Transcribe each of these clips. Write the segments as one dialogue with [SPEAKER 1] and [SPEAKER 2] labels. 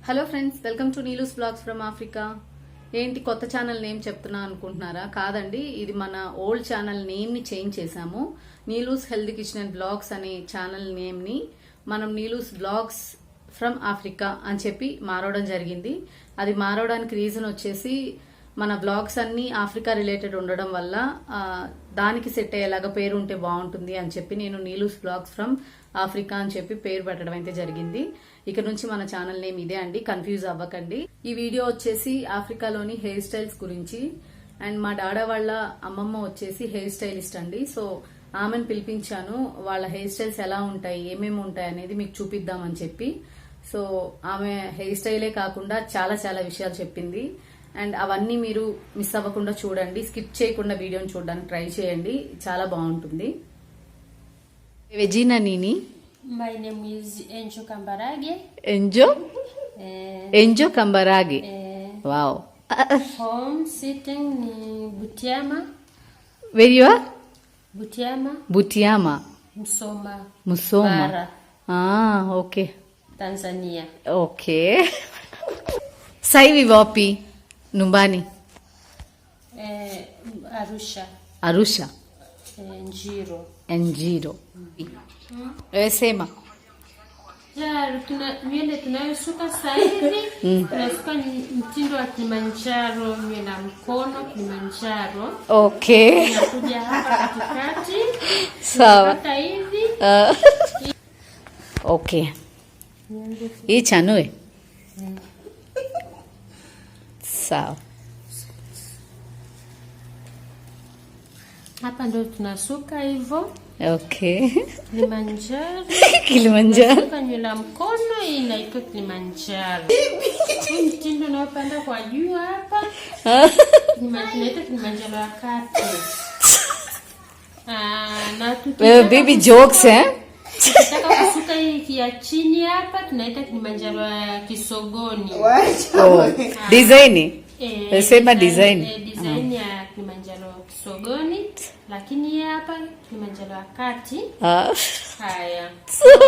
[SPEAKER 1] Hello friends, welcome to Neelu's blogs from Africa. ఏంటి కొత్త channel name చెప్తున్నా అనుకుంటున్నారా? కాదండి, ఇది మన ఓల్డ్ ఛానల్ నేమ్ ని చేంజ్ చేశాము. Neelu's healthy kitchen and blogs అనే ఛానల్ నేమ్ ని మనం నీలూస్ బ్లాగ్స్ ఫ్రమ్ ఆఫ్రికా అని చెప్పి మారవడం జరిగింది. అది మారవడానికి రీజన్ వచ్చేసి మన బ్లాగ్స్ అన్ని ఆఫ్రికా రిలేటెడ్ ఉండడం వల్ల దానికి సెట్ అయ్యేలాగా పేరు ఉంటే బాగుంటుంది అని చెప్పి నేను నీలూస్ బ్లాగ్స్ ఫ్రమ్ ఆఫ్రికా అని చెప్పి పేరు పెట్టడం అయితే జరిగింది. ఇక నుంచి మన ఛానల్ నేమ్ ఇదే అండి, కన్ఫ్యూజ్ అవ్వకండి. ఈ వీడియో వచ్చేసి ఆఫ్రికాలోని హెయిర్ స్టైల్స్ గురించి. అండ్ మా డాడా వాళ్ళ అమ్మమ్మ వచ్చేసి హెయిర్ స్టైలిస్ట్ అండి. సో ఆమెను పిలిపించాను, వాళ్ళ హెయిర్ స్టైల్స్ ఎలా ఉంటాయి, ఏమేమి ఉంటాయి అనేది మీకు చూపిద్దామని చెప్పి. సో ఆమె హెయిర్ స్టైలే కాకుండా చాలా చాలా విషయాలు చెప్పింది. అండ్ అవన్నీ మీరు మిస్ అవ్వకుండా చూడండి, స్కిప్ చేయకుండా వీడియోని చూడడానికి ట్రై చేయండి, చాలా బాగుంటుంది. Regina Nini.
[SPEAKER 2] My name is Enjo Kambarage.
[SPEAKER 1] Enjo Kambarage. Wow.
[SPEAKER 2] Home sitting in Butiama.
[SPEAKER 1] Where you are?
[SPEAKER 2] Butiama.
[SPEAKER 1] Musoma.
[SPEAKER 2] Mara.
[SPEAKER 1] Okay.
[SPEAKER 2] Tanzania.
[SPEAKER 1] Okay. Saivi Wapi. Numbani. Arusha. Njiro. Sema.
[SPEAKER 2] Nywele tunayosuka sasa hivi tunasuka mtindo wa Kilimanjaro, nywele mkono Kilimanjaro.
[SPEAKER 1] Okay.
[SPEAKER 2] Inakuja hapa katikati.
[SPEAKER 1] Sawa.
[SPEAKER 2] Hata hivi.
[SPEAKER 1] Okay. Hii chanue. Sawa.
[SPEAKER 2] Hapa ndo tunasuka hivyo.
[SPEAKER 1] Okay.
[SPEAKER 2] Kilimanjaro.
[SPEAKER 1] Kilimanjaro.
[SPEAKER 2] Tunasuka nywele mkono inaitwa Kilimanjaro. Mtindo unaopanda kwa juu hapa. Tunaita Kilimanjaro ya kati.
[SPEAKER 1] Baby jokes
[SPEAKER 2] Tukitaka kusuka hii ya chini hapa tunaita Kilimanjaro ya kisogoni.
[SPEAKER 1] Design. Sema design.
[SPEAKER 2] Design ya Kilimanjaro kisogoni, lakini hapa Kilimanjaro ya kati. Haya.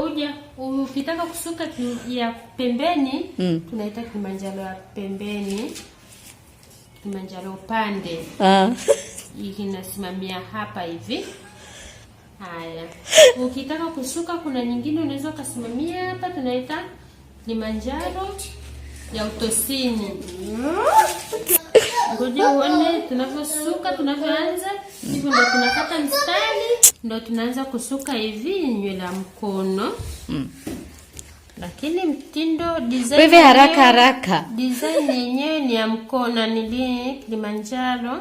[SPEAKER 2] Kuja ukitaka kusuka ya pembeni tunaita Kilimanjaro ya pembeni. Kilimanjaro upande. Hii inasimamia hapa hivi. Haya. Ukitaka kusuka kuna nyingine unaweza kusimamia hapa tunaita Kilimanjaro ya utosini. Ngoja uone tunavyosuka, tunavyoanza. Hivyo ndo tunakata mstari, ndo tunaanza kusuka hivi nywele ya mkono. Lakini mtindo design
[SPEAKER 1] wewe haraka.
[SPEAKER 2] Design yenyewe ni ya mkono ni Kilimanjaro.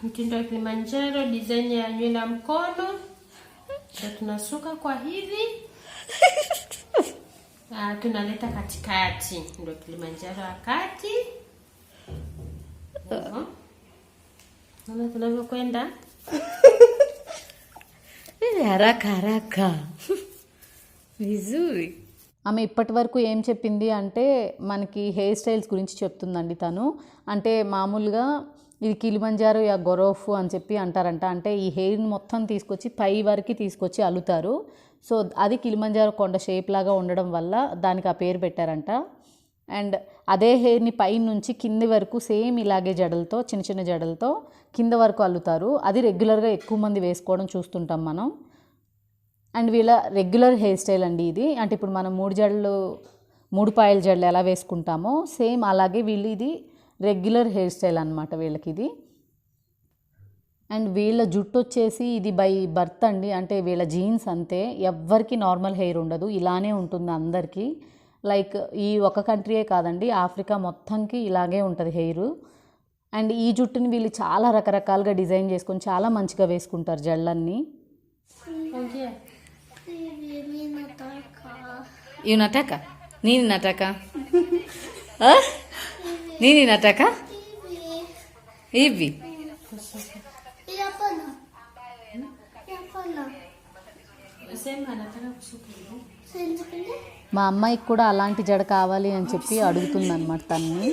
[SPEAKER 2] Mtindo wa Kilimanjaro, design ya nywele ya mkono. Ndo tunasuka kwa hivi. Tunaleta katikati, ndo Kilimanjaro ya kati. Naona tunavyokwenda.
[SPEAKER 1] haraka vizuri. ఆమె ఇప్పటి వరకు ఏం చెప్పింది అంటే మనకి hair styles గురించి చెప్తుందండి తను. అంటే మామూలుగా ఇది కిలిమంజారో యా గొరోఫు అని చెప్పి అంటారంట. అంటే ఈ హెయిర్ని మొత్తం తీసుకొచ్చి పై వరకు తీసుకొచ్చి అల్లుతారు. సో అది కిలిమంజారో కొండ షేప్ లాగా ఉండడం వల్ల దానికి ఆ పేరు పెట్టారంట. అండ్ అదే హెయిర్ని పై నుంచి కింది వరకు సేమ్ ఇలాగే జడలతో, చిన్న చిన్న జడలతో కింద వరకు అల్లుతారు. అది రెగ్యులర్గా ఎక్కువ మంది వేసుకోవడం చూస్తుంటాం మనం. అండ్ వీళ్ళ రెగ్యులర్ హెయిర్ స్టైల్ అండి ఇది. అంటే ఇప్పుడు మనం 3 పాయల జడలు ఎలా వేసుకుంటామో సేమ్ అలాగే వీళ్ళు ఇది రెగ్యులర్ హెయిర్ స్టైల్ అనమాట వీళ్ళకి ఇది. అండ్ వీళ్ళ జుట్టు వచ్చేసి ఇది బై బర్త్ అండి. అంటే వీళ్ళ జీన్స్ అంతే, ఎవ్వరికి నార్మల్ హెయిర్ ఉండదు, ఇలానే ఉంటుంది అందరికీ. లైక్ ఈ ఒక కంట్రీయే కాదండి, ఆఫ్రికా మొత్తంకి ఇలాగే ఉంటుంది హెయిర్. అండ్ ఈ జుట్టుని వీళ్ళు చాలా రకరకాలుగా డిజైన్ చేసుకొని చాలా మంచిగా వేసుకుంటారు జళ్ళన్నీ. You nataka? Nini nataka? Nini nataka? Hivi. మా అమ్మాయికి కూడా అలాంటి జడ కావాలి అని చెప్పి అడుగుతుందన్నమాట తన్ని.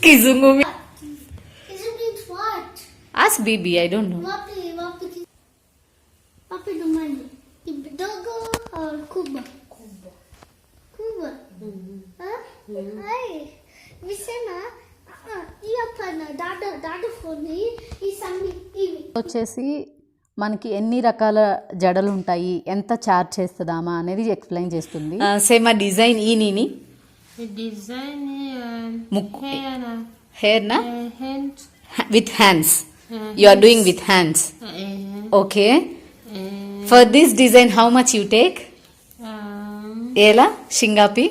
[SPEAKER 1] Kizungu Ask Bibi, I don't know.
[SPEAKER 3] Wapi dumani? Kidogo au kubwa? Kubwa. Hai. Visema hiyo pana dada phone ఈ సమ్మి ఇవి
[SPEAKER 1] వచ్చేసి మనకి ఎన్ని రకాల జడలు ఉంటాయి, ఎంత చార్జ్ చేస్తుందామా అనేది ఎక్స్ప్లెయిన్ చేస్తుంది. సేమ్ ఆ డిజైన్ ఈ నీని
[SPEAKER 2] డిజైన్
[SPEAKER 1] హెయిర్ నా with hands you are doing with hands. Okay, for this design how much you take? ఎలా షింగాపి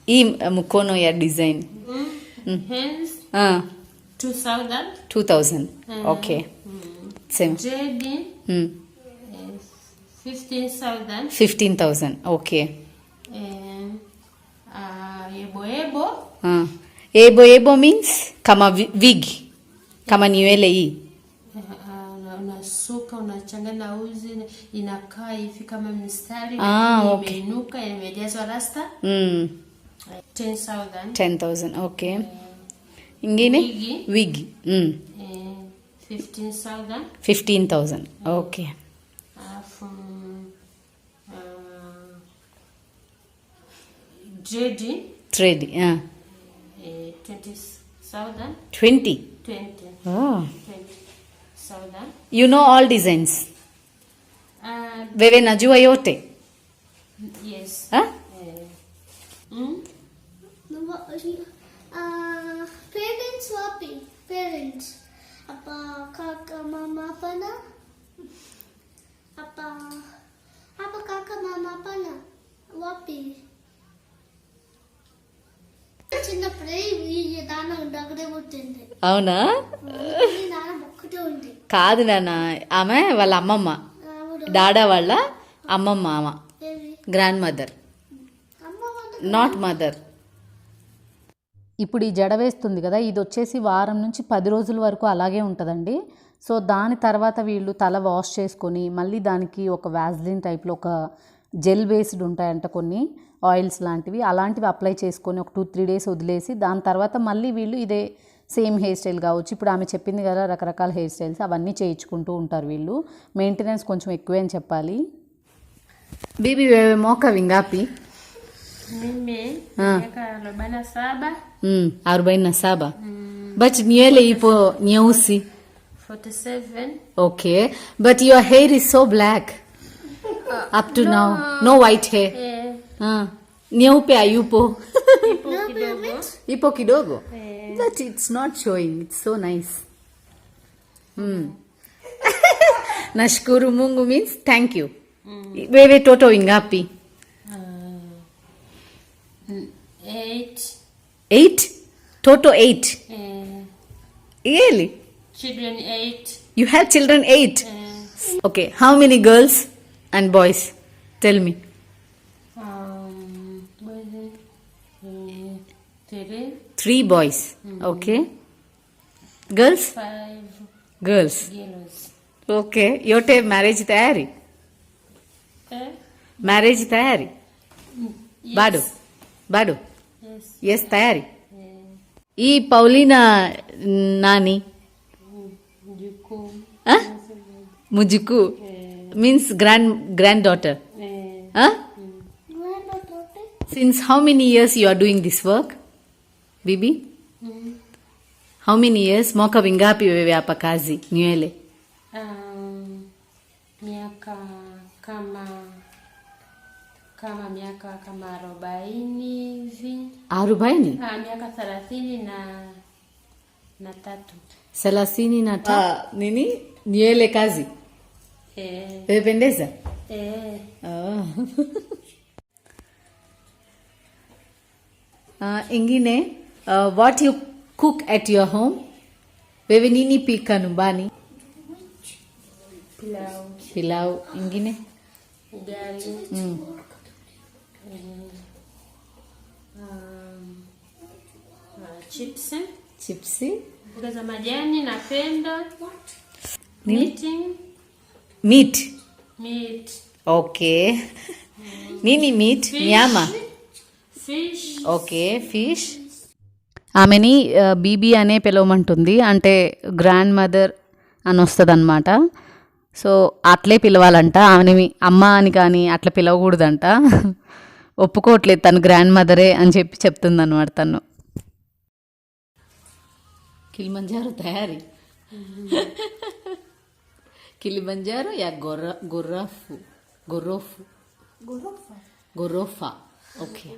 [SPEAKER 1] ఈ ముక్కోనో యా design
[SPEAKER 2] hands
[SPEAKER 1] 2000. Okay, same
[SPEAKER 2] JD 15,000.
[SPEAKER 1] Okay.
[SPEAKER 2] Ebo
[SPEAKER 1] ebo means kama wig, kama nywele hii
[SPEAKER 2] unasuka unachanganya uzi inakaa hivi kama mstari
[SPEAKER 1] okay.
[SPEAKER 2] Imeinuka imejazwa rasta 10,000.
[SPEAKER 1] ఓకే. ఇంగినే విగ్ 15,000. Okay.
[SPEAKER 2] JD
[SPEAKER 1] thread
[SPEAKER 2] 20,000.
[SPEAKER 1] 20.
[SPEAKER 2] 20,000.
[SPEAKER 1] You know all designs? Wewe najua yote?
[SPEAKER 2] Yes.
[SPEAKER 3] Parents వాపి పేరెంట్స్ అప్ప కాక మామ పన అప్ప అప్ప కాక మామ పన వాపి చిన్నప్పుడే ఈ దానం దగ్గరే పుట్టింది.
[SPEAKER 1] అవునా?
[SPEAKER 3] ఈ దానం ఒక్కటే ఉంది.
[SPEAKER 1] కాదు నాన్న, ఆమె వాళ్ళ అమ్మమ్మ, డాడా వాళ్ళ అమ్మమ్మ, ఆమె గ్రాండ్ మదర్, నాట్ మదర్. ఇప్పుడు ఈ జడ వేస్తుంది కదా, ఇది వచ్చేసి వారం నుంచి 10 రోజుల వరకు అలాగే ఉంటుందండి. సో దాని తర్వాత వీళ్ళు తల వాష్ చేసుకొని మళ్ళీ దానికి ఒక వ్యాజ్లిన్ టైప్లో ఒక జెల్ బేస్డ్ ఉంటాయంట కొన్ని ఆయిల్స్ లాంటివి, అలాంటివి అప్లై చేసుకొని ఒక 2-3 డేస్ వదిలేసి దాని తర్వాత మళ్ళీ వీళ్ళు ఇదే సేమ్ హెయిర్ స్టైల్ కావచ్చు. ఇప్పుడు ఆమె చెప్పింది కదా రకరకాల హెయిర్ స్టైల్స్, అవన్నీ చేయించుకుంటూ ఉంటారు వీళ్ళు. మెయింటెనెన్స్ కొంచెం ఎక్కువే అని చెప్పాలి. బీబీ మోక వింగాపి
[SPEAKER 2] Mimi miaka
[SPEAKER 1] 47. But nywele ipo nyeusi
[SPEAKER 2] 47.
[SPEAKER 1] Okay, but your hair is so black up to now. No white hair. Nyeupe ayupo. Ipo kidogo. But it's not showing. It's so nice. Nashukuru Mungu means thank you. Wewe toto ingapi? 8? Toto 8? Really?
[SPEAKER 2] Children 8.
[SPEAKER 1] You have children 8? Okay, how many girls and boys? Tell me. 3 boys. Okay. Girls?
[SPEAKER 2] 5
[SPEAKER 1] Girls. Okay. Your marriage tayari? Marriage tayari? Bado? Yes, tayari. ఈ పౌలీనా నాని ముజుకు means granddaughter. Since how many years you are doing this work, Bibi? How many years? Mwaka vingapi wewe hapa kazi nywele?
[SPEAKER 2] Miaka kama miaka kama 40 hivi.
[SPEAKER 1] 40?
[SPEAKER 2] Miaka 33.
[SPEAKER 1] 33 nini nywele kazi? Wependeza? Ingine what you cook at your home? Wewe nini pika nyumbani? Pilau. Ingine?
[SPEAKER 2] Ugali.
[SPEAKER 1] Chipsi.
[SPEAKER 2] Mboga za majani napenda.
[SPEAKER 1] Meat.
[SPEAKER 2] Okay.
[SPEAKER 1] Nini meat?
[SPEAKER 2] Fish.
[SPEAKER 1] Nyama.
[SPEAKER 2] Fish.
[SPEAKER 1] Okay, fish. ఆమెని బీబీ అనే పిలవమంటుంది, అంటే grand mother అని వస్తుంది అనమాట. సో అట్లే పిలవాలంట ఆమెని, అమ్మ అని కానీ అట్లా పిలవకూడదంట. ఒప్పుకోవట్లేదు, తను గ్రాండ్ మదరే అని చెప్పి చెప్తుంది అనమాట తను. కిలిమంజారో తయారీ. కిలిమంజారో యా గొర్రోఫా. Okay.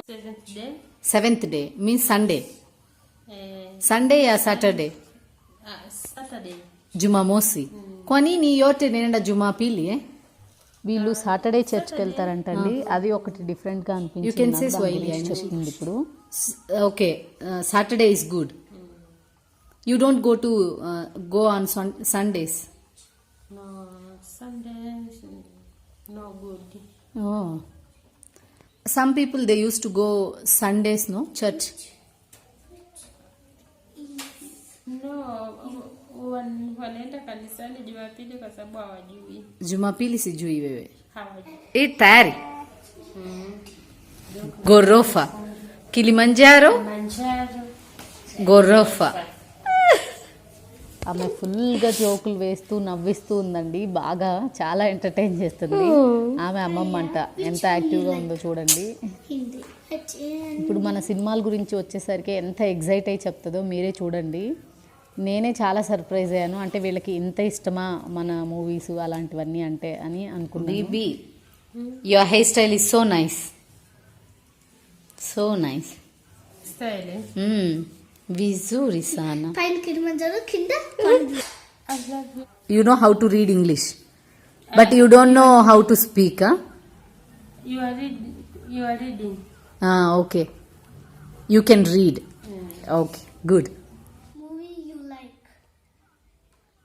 [SPEAKER 2] 7th day.
[SPEAKER 1] 7th day means Sunday. Sunday ya Saturday?
[SPEAKER 2] Saturday.
[SPEAKER 1] Jumamosi. Kwani నీ yote నేనంట జుమాపీలి. వీళ్ళు సాటర్డే చర్చ్కి వెళ్తారంటండి. అది ఒకటి డిఫరెంట్గా అనిపించింది. యూ కెన్ సే స్వైలీ అని చెప్తుంది ఇప్పుడు. Okay, Saturday is good. You don't go on Sundays?
[SPEAKER 2] No, Sundays no good.
[SPEAKER 1] Oh. Some people they used to go Sundays, no, church.
[SPEAKER 2] No, wanaenda kanisani Jumapili kwa sababu hawajui.
[SPEAKER 1] Jumapili sijui wewe.
[SPEAKER 2] Hawajui.
[SPEAKER 1] Hii tayari. Gorofa. Kilimanjaro. Gorofa. ఆమె ఫుల్గా జోకులు వేస్తూ నవ్విస్తూ ఉందండి. బాగా చాలా ఎంటర్టైన్ చేస్తుంది. ఆమె అమ్మమ్మ అంట ఎంత యాక్టివ్గా ఉందో చూడండి. ఇప్పుడు మన సినిమాల గురించి వచ్చేసరికి ఎంత ఎగ్జైట్ అయి చెప్తుందో మీరే చూడండి. నేనే చాలా సర్ప్రైజ్ అయ్యాను. అంటే వీళ్ళకి ఇంత ఇష్టమా మన మూవీస్ అలాంటివన్నీ అంటే అని అనుకున్నాను. బీబీ, your hair style is so nice, so nice
[SPEAKER 2] Style.
[SPEAKER 1] విజూరి సానా.
[SPEAKER 3] పైన కిలిమంజారో కింద
[SPEAKER 1] You know how to read English, but you don't know how to speak, huh?
[SPEAKER 2] You are reading.
[SPEAKER 1] Okay. You can read. Okay, good.
[SPEAKER 3] Movie you like.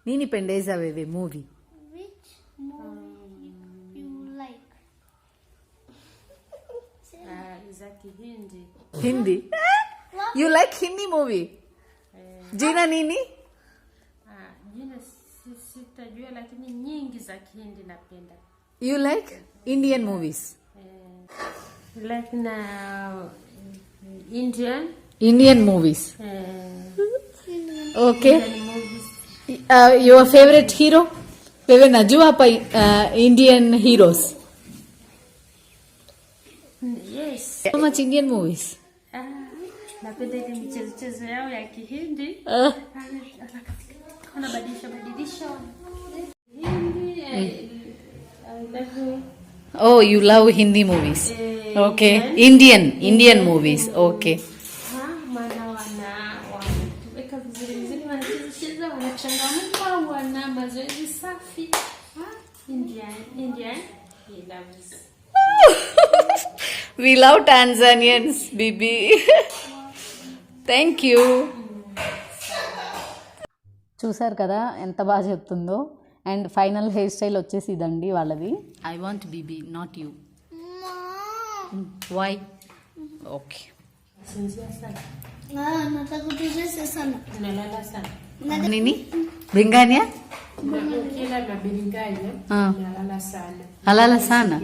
[SPEAKER 1] Nini pendeza wewe movie?
[SPEAKER 3] Which movie you like?
[SPEAKER 2] Za Kihindi.
[SPEAKER 1] Hindi. You like Hindi movie? Jina nini?
[SPEAKER 2] Jina sitajua lakini nyingi za Kihindi napenda.
[SPEAKER 1] You like Indian movies?
[SPEAKER 2] Like na Indian.
[SPEAKER 1] Indian movies. Okay.
[SPEAKER 2] Indian movies.
[SPEAKER 1] Your favorite hero? Wewe najua hapa Indian heroes.
[SPEAKER 2] Yes.
[SPEAKER 1] So much Indian movies.
[SPEAKER 2] Napenda ile michezo yao ya Kihindi. Wanabadilisha Hindi. I love you.
[SPEAKER 1] Oh, you love Hindi movies. Okay. Indian movies. Okay.
[SPEAKER 2] Maana wanaweka vizuri wanacheza wanachangamka, wana mazoezi safi. Indian. He loves.
[SPEAKER 1] We love Tanzanians, Bibi. Thank you. చూసారు కదా ఎంత బాగా చెప్తుందో. And final hair style వచ్చేసి ఇదండి వాళ్ళది. I want బీబీ, not you. Why? Okay.
[SPEAKER 3] నాకు చేసేసాను.
[SPEAKER 2] Nalala sana.
[SPEAKER 1] Nini? Bringania?
[SPEAKER 2] Kila na biringanya. Nalala sana.
[SPEAKER 1] Alala sana.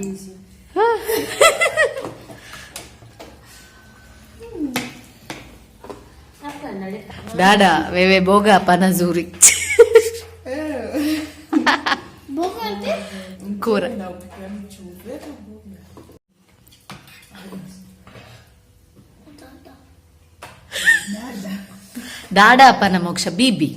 [SPEAKER 2] Hapa naleta.
[SPEAKER 1] Dada, wewe boga panazuri.
[SPEAKER 3] బొమ్మ అంటే
[SPEAKER 1] కూర. డాడా పన మోక్ష బీబీ.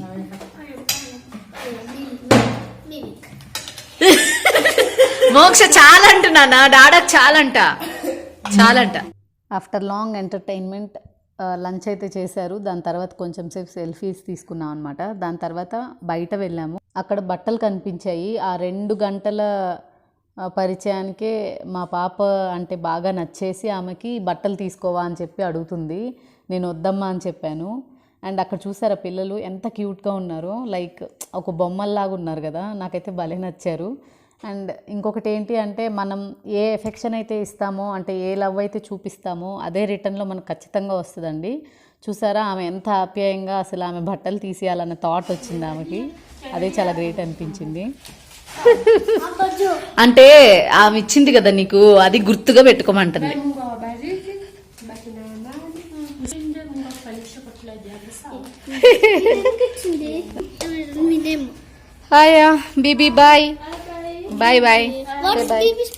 [SPEAKER 1] మోక్ష చాలా అంటున్నానా, డాడాకు చాలంట. ఆఫ్టర్ లాంగ్ ఎంటర్టైన్మెంట్ లంచ్ అయితే చేశారు. దాని తర్వాత కొంచెం సేపు సెల్ఫీస్ తీసుకున్నాం అనమాట. దాని తర్వాత బయట వెళ్ళాము. అక్కడ బట్టలు కనిపించాయి. ఆ 2 గంటల పరిచయానికే మా పాప అంటే బాగా నచ్చేసి ఆమెకి బట్టలు తీసుకోవా అని చెప్పి అడుగుతుంది. నేను వద్దమ్మా అని చెప్పాను. అండ్ అక్కడ చూసారా పిల్లలు ఎంత క్యూట్గా ఉన్నారో, లైక్ ఒక బొమ్మల్లాగా ఉన్నారు కదా. నాకైతే భలే నచ్చారు. అండ్ ఇంకొకటి ఏంటి అంటే మనం ఏ ఎఫెక్షన్ అయితే ఇస్తామో, అంటే ఏ లవ్ అయితే చూపిస్తామో అదే రిటర్న్లో మనకు ఖచ్చితంగా వస్తుందండి. చూసారా ఆమె ఎంత ఆప్యాయంగా అసలు ఆమె బట్టలు తీసేయాలన్న థాట్ వచ్చింది ఆమెకి. అదే చాలా గ్రేట్ అనిపించింది. అంటే ఆమె ఇచ్చింది కదా నీకు, అది గుర్తుగా పెట్టుకోమంటుంది.
[SPEAKER 2] Mungu awabariki. baki na amani. Ushinde Mungu akufanikishe kwa kila jambo, sawa?
[SPEAKER 3] Minemo.
[SPEAKER 1] Hi బీబీ bye bye bye
[SPEAKER 3] What's
[SPEAKER 1] bye
[SPEAKER 3] baby's